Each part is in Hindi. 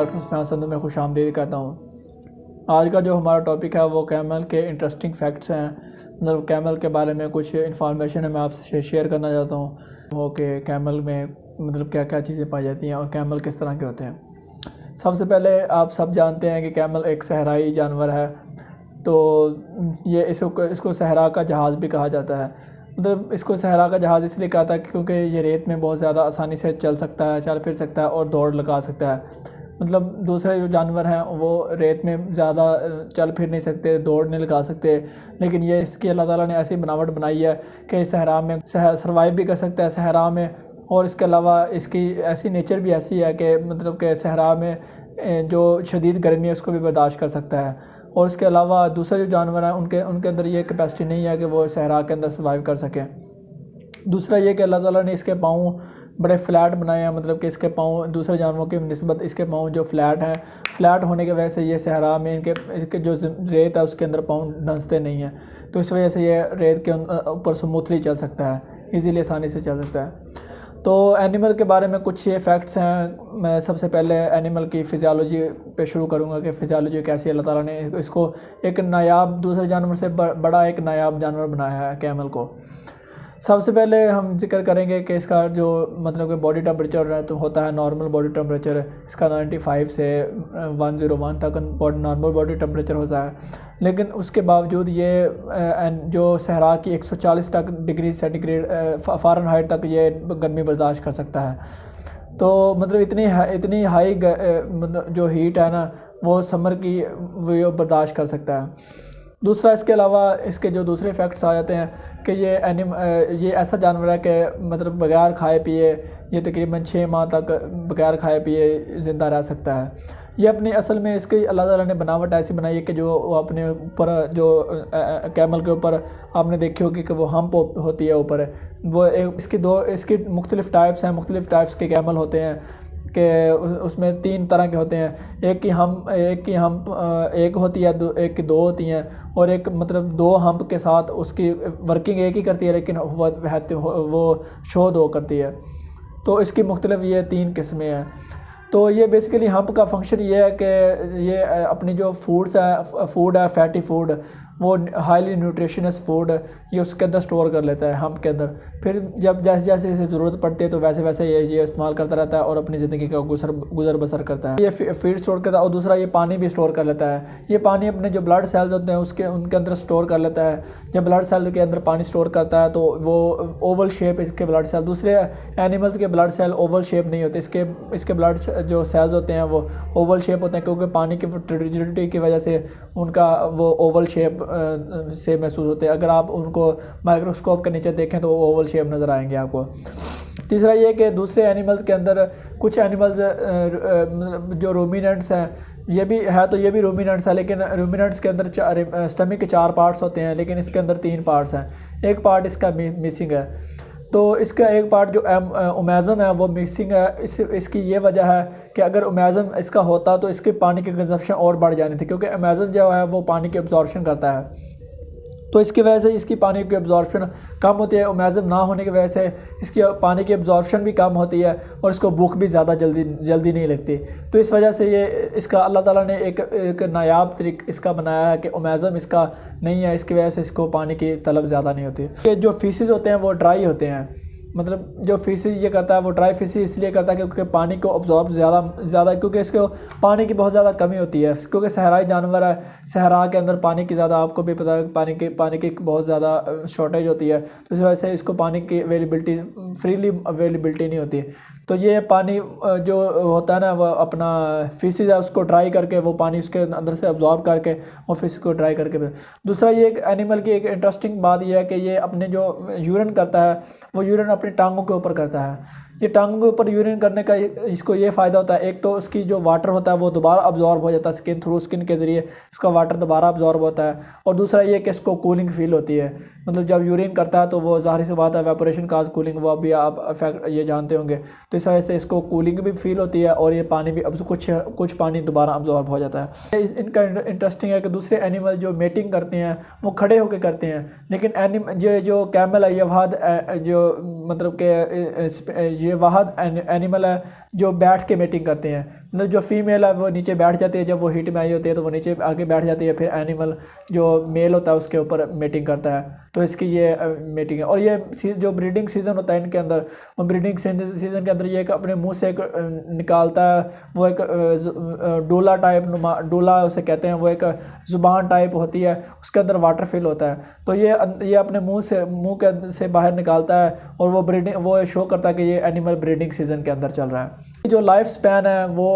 डॉक्टर सुफियान संधू में खुशामदीद कहता हूँ। आज का जो हमारा टॉपिक है वो कैमल के इंटरेस्टिंग फैक्ट्स हैं, मतलब कैमल के बारे में कुछ इन्फॉर्मेशन है मैं आपसे शेयर करना चाहता हूँ। वो कि कैमल में मतलब क्या क्या चीज़ें पाई जाती हैं और कैमल किस तरह के होते हैं। सबसे पहले आप सब जानते हैं कि कैमल एक सहराई जानवर है, तो ये इसको सहरा का जहाज़ भी कहा जाता है। मतलब इसको सहरा का जहाज़ इसलिए कहा था क्योंकि ये रेत में बहुत ज़्यादा आसानी से चल सकता है, चल फिर सकता है और दौड़ लगा सकता है। मतलब दूसरे जो जानवर हैं वो रेत में ज़्यादा चल फिर नहीं सकते, दौड़ नहीं लगा सकते, लेकिन ये इसकी अल्लाह ताला ने ऐसी बनावट बनाई है कि सहरा में सर्वाइव भी कर सकता है सहरा में। और इसके अलावा इसकी ऐसी नेचर भी ऐसी है कि मतलब कि सहरा में जो शदीद गर्मी है उसको भी बर्दाश्त कर सकता है। और इसके अलावा दूसरे जो जानवर हैं उनके अंदर ये कैपेसिटी नहीं है कि वो सहरा के अंदर सर्वाइव कर सकें। दूसरा ये कि अल्लाह ताला ने इसके पाँव बड़े फ्लैट बनाए हैं, मतलब कि इसके पाँव दूसरे जानवरों की निस्बत इसके पाँव जो फ्लैट हैं, फ्लैट होने की वजह से ये सहरा में इसके जो रेत है उसके अंदर पाँव धंसते नहीं हैं, तो इस वजह से ये रेत के ऊपर स्मूथली चल सकता है, इजीली आसानी से चल सकता है। तो एनिमल के बारे में कुछ ये फैक्ट्स हैं। मैं सबसे पहले एनिमल की फ़िज़ियोलॉजी पे शुरू करूँगा कि फ़िज़ियोलॉजी कैसी अल्लाह ताला ने इसको एक नायाब दूसरे जानवर से बड़ा एक नायाब जानवर बनाया है कैमल को। सबसे पहले हम जिक्र करेंगे कि इसका जो मतलब कि बॉडी टेम्परेचर तो होता है नॉर्मल बॉडी टेम्परेचर, इसका 95 से 101 तक नॉर्मल बॉडी टेम्परेचर होता है। लेकिन उसके बावजूद ये जो सहरा की 140 डिग्री सेंटीग्रेड फ़ारेनहाइट तक ये गर्मी बर्दाश्त कर सकता है। तो मतलब इतनी हाई मतलब जो हीट है ना वो समर की वो बर्दाश्त कर सकता है। दूसरा, इसके अलावा इसके जो दूसरे फैक्ट्स आ जाते हैं कि ये ऐसा जानवर है कि मतलब बगैर खाए पिए ये तकरीबन 6 माह तक बगैर खाए पिए ज़िंदा रह सकता है। ये अपनी असल में इसकी अल्लाह ताला ने बनावट ऐसी बनाई है कि जो अपने ऊपर जो कैमल के ऊपर आपने देखी होगी कि वो हम्प होती है ऊपर, वो इसकी मुख्तलिफ़ टाइप्स हैं, मुख्तलिफ़ टाइप्स के कैमल होते हैं कि उसमें 3 तरह के होते हैं। एक की होती है, एक की 2 होती हैं, और एक मतलब 2 हम्प के साथ उसकी वर्किंग एक ही करती है लेकिन वो शो 2 करती है। तो इसकी मुख्तलिफ ये 3 किस्में हैं। तो ये बेसिकली हम्प का फंक्शन ये है कि ये अपनी जो फूड है फैटी फूड, वो हाईली न्यूट्रिशनस फूड ये उसके अंदर स्टोर कर लेता है हम्प के अंदर। फिर जब जैसे जैसे इसे ज़रूरत पड़ती है तो वैसे वैसे ये इस्तेमाल करता रहता है और अपनी ज़िंदगी का गुजर बसर करता है। ये फीड स्टोर करता है। और दूसरा, ये पानी भी स्टोर कर लेता है। ये पानी अपने जो ब्लड सेल्स होते हैं उनके अंदर स्टोर कर लेता है। जब ब्लड सेल के अंदर पानी स्टोर करता है तो वो ओवल शेप इसके ब्लड सेल, दूसरे एनिमल्स के ब्लड सेल ओवल शेप नहीं होते, इसके ब्लड जो सेल्स होते हैं वो ओवल शेप होते हैं, क्योंकि पानी की टर्बिडिटी की वजह से उनका वो ओवल शेप से महसूस होते हैं। अगर आप उनको माइक्रोस्कोप के नीचे देखें तो वो ओवल शेप नज़र आएंगे आपको। तीसरा ये कि दूसरे एनिमल्स के अंदर कुछ एनिमल्स जो रूमिनेंट्स हैं, ये भी रूमिनेंट्स है, लेकिन रूमिनेंट्स के अंदर स्टमक के 4 पार्ट्स होते हैं, लेकिन इसके अंदर 3 पार्ट्स हैं। एक पार्ट इसका मिसिंग है। तो इसका एक पार्ट जो ओमेज़म है वो मिक्सिंग है। इसकी ये वजह है कि अगर ओमेज़म इसका होता तो इसके पानी की कंजप्शन और बढ़ जानी थी, क्योंकि ओमेज़म जो है वो पानी की एब्जॉर्प्शन करता है, तो इसकी वजह से इसकी पानी की एब्जॉर्प्शन कम होती है। ओमेज़म ना होने की वजह से इसकी पानी की एब्जॉर्प्शन भी कम होती है और इसको भूख भी ज़्यादा जल्दी नहीं लगती। तो इस वजह से ये इसका अल्लाह ताला ने एक नायाब तरीका इसका बनाया है कि ओमेज़म इसका नहीं है, इसकी वजह से इसको पानी की तलब ज़्यादा नहीं होती। ये जो फीसेस होते हैं वो ड्राई होते हैं, मतलब जो फीसेस ये करता है वो ड्राई फीसेस इसलिए करता है क्योंकि पानी को अब्जॉर्ब ज़्यादा क्योंकि इसको पानी की बहुत ज़्यादा कमी होती है, क्योंकि सहराई जानवर है। सहरा के अंदर पानी की ज़्यादा, आपको भी पता है, पानी की बहुत ज़्यादा शॉर्टेज होती है, तो इस वजह से इसको पानी की फ्रीली अवेलेबिलिटी नहीं होती। तो ये पानी जो होता है ना वो अपना फीसेस है उसको ड्राई करके वो पानी उसके अंदर से अब्जॉर्ब करके और फिर इसको ड्राई करके। दूसरा, ये एक एनिमल की एक इंटरेस्टिंग बात यह है कि ये अपने जो यूरिन करता है वो यूरिन अपनी टांगों के ऊपर करता है। ये टांगों के ऊपर यूरिन करने का इसको ये फ़ायदा होता है, एक तो उसकी जो वाटर होता है वो दोबारा अब्जॉर्ब हो जाता है स्किन के ज़रिए, इसका वाटर दोबारा अब्जॉर्ब होता है। और दूसरा ये कि इसको कूलिंग फील होती है, मतलब जब यूरिन करता है तो वो ज़ाहिर सी बात है वेपोरेशन काज कूलिंग, वो अभी आप इफेक्ट ये जानते होंगे। तो इस वजह से इसको कूलिंग भी फील होती है और ये पानी भी अब कुछ पानी दोबारा अब्जॉर्ब हो जाता है। इनका इंटरेस्टिंग है कि दूसरे एनिमल जो मेटिंग करते हैं वो खड़े होकर करते हैं, लेकिन जो कैमल है ये जो मतलब कि ये वाहद एनिमल है जो बैठ के मीटिंग करते हैं। मतलब जो फीमेल है वो नीचे बैठ जाती है, जब वो हीट में आई होती है तो वो नीचे आगे बैठ जाती है, फिर एनिमल जो मेल होता है उसके ऊपर मीटिंग करता है। तो इसकी ये मीटिंग है। और ये जो ब्रीडिंग सीज़न होता है इनके अंदर, वो ब्रीडिंग सीज़न के अंदर ये एक अपने मुंह से एक निकालता है, वो एक डोला टाइप डोला उसे कहते हैं, वो एक ज़ुबान टाइप होती है, उसके अंदर वाटर फिल होता है। तो ये अपने मुंह के से बाहर निकालता है और वो शो करता है कि ये एनिमल ब्रीडिंग सीज़न के अंदर चल रहा है। जो लाइफ स्पैन है वो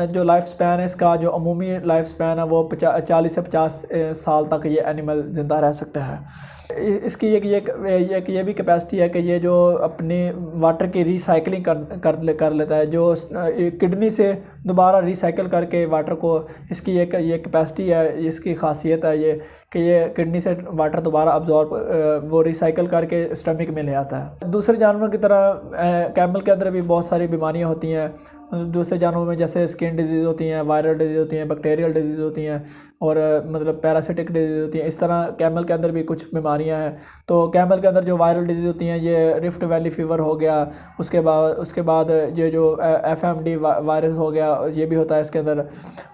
जो लाइफ स्पैन है इसका जो अमूमी लाइफ स्पैन है वो 40 से 50 साल तक ये एनिमल ज़िंदा रह सकता है। इसकी एक ये भी कैपेसिटी है कि ये जो अपनी वाटर की रिसाइकलिंग कर लेता है, जो किडनी से दोबारा रिसाइकल करके वाटर को, इसकी ये कैपेसिटी है, इसकी खासियत है ये कि ये किडनी से वाटर दोबारा अब्जॉर्ब वो रिसाइकल करके स्टमक में ले आता है। दूसरे जानवरों की तरह कैमल के अंदर भी बहुत सारी बीमारियाँ होती हैं। दूसरे जानवरों में जैसे स्किन डिजीज़ होती हैं, वायरल डिजीज़ होती हैं, बैक्टीरियल डिजीज़ होती हैं और मतलब पैरासिटिक डिजीज़ होती हैं। इस तरह कैमल के अंदर भी कुछ बीमारियां हैं। तो कैमल के अंदर जो वायरल डिजीज़ होती हैं, ये रिफ्ट वैली फ़ीवर हो गया, उसके बाद ये जो FMD वायरस हो गया, ये भी होता है इसके अंदर।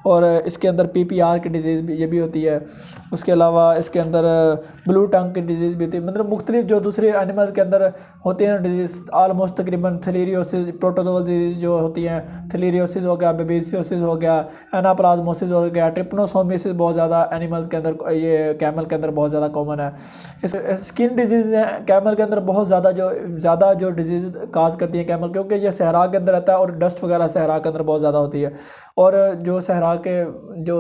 और इसके अंदर PPR की डिजीज़ भी ये भी होती है। उसके अलावा इसके अंदर ब्लू टंग की डिजीज़ भी होती है। मतलब मुख्तलिफ जो दूसरे एनिमल के अंदर होती हैं डिजीज़, आलमोस्ट तकरीबन थलीरियोसिस, प्रोटोजोअल डिजीज़ जो होती हैं, थलीरियोसिस हो गया, बेबीसियोसिस हो गया, एनाप्लाज्मोसिस हो गया, ट्रिपनोसोमिसिस बहुत ज़्यादा एनिमल्स के अंदर, ये कैमल के अंदर बहुत ज़्यादा कॉमन है। इस स्किन डिजीज़ कैमल के अंदर बहुत ज़्यादा जो डिजीज़ काज करती है कैमल, क्योंकि ये सहरा के अंदर रहता है और डस्ट वगैरह सहरा के अंदर बहुत ज़्यादा होती है। और जो सहरा के जो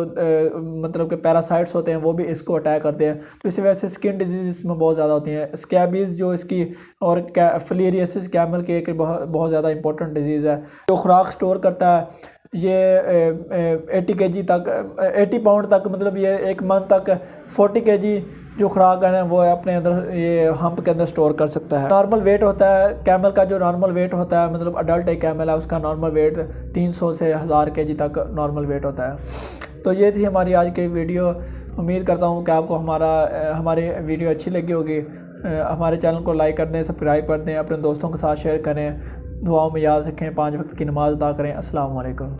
मतलब के पैरासाइट्स होते हैं वो भी इसको अटैक करते हैं, तो इसी वजह से स्किन डिजीज़ इसमें बहुत ज़्यादा होती हैं। स्कैबीज़ जो इसकी और फिलेरियोसिस कैमल की एक बहुत ज़्यादा इंपॉर्टेंट डिजीज़ है। जो खुराक स्टोर करता है ये 80 kg तक, 80 पाउंड तक, मतलब ये एक मंथ तक 40 kg जो खुराक है ना वो अपने अंदर ये हम्प के अंदर स्टोर कर सकता है। नॉर्मल वेट होता है कैमल का, जो नॉर्मल वेट होता है, मतलब अडल्ट एक कैमल है उसका नॉर्मल वेट 300 से 1000 kg तक नॉर्मल वेट होता है। तो ये थी हमारी आज की वीडियो। उम्मीद करता हूँ कि आपको हमारी वीडियो अच्छी लगी होगी। हमारे चैनल को लाइक कर दें, सब्सक्राइब कर दें, अपने दोस्तों के साथ शेयर करें। दुआओं में याद रखें, 5 वक्त की नमाज़ अदा करें। अस्सलाम वालेकुम।